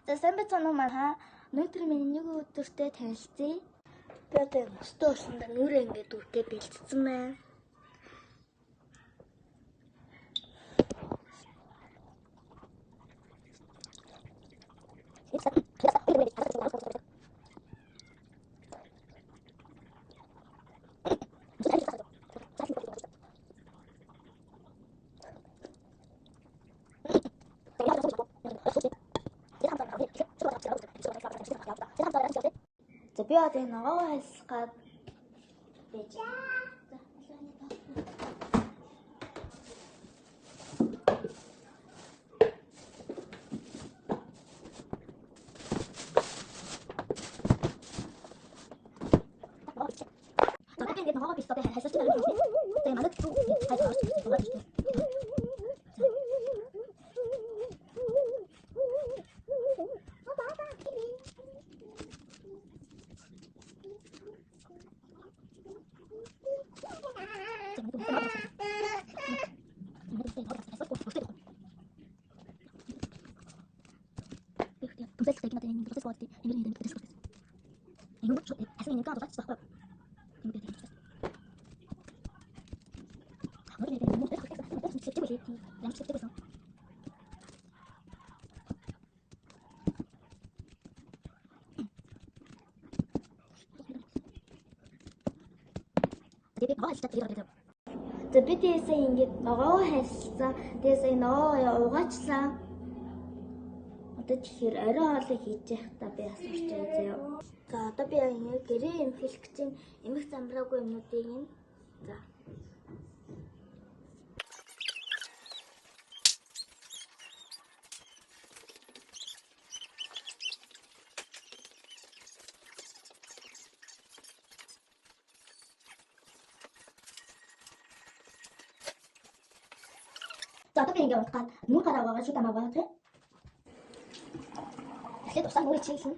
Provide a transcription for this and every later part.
За сайн байцгаана уу манайхаа. Өнөөдөр миний нэг өдөртэй танилцъя. Би одоо мөстөө болсондоо нүрээ ингээд үргээ бэлдсэн байна. За би одоо ногоо хэлсэх гад байж. За би ингээд ногоо бистэ хэлсэж байгаа юм. Тэгээ манайд зүг хайж байгаа шүү дээ. За би дээсээ ингээд ногоо хайсалсан. Дээсээ ногоо угаачлаа. Одоо чихэр орой хоолой хийж явахдаа би бас орчоо заяа. За одоо би ингээд гэрээ эмхэлэх гэж эмх замбраагүй юмнуудыг нь за За одоо би ингээд утгаад нүр гараа угаагаад шүт амаагаа тий. Эхлээд усаа нүрийг чийлсэн.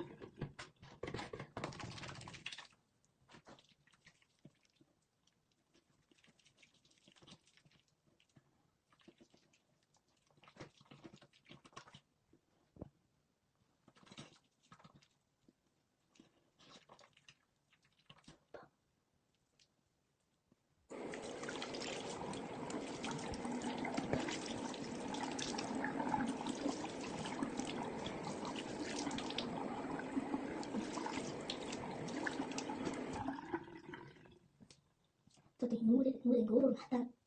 Número de número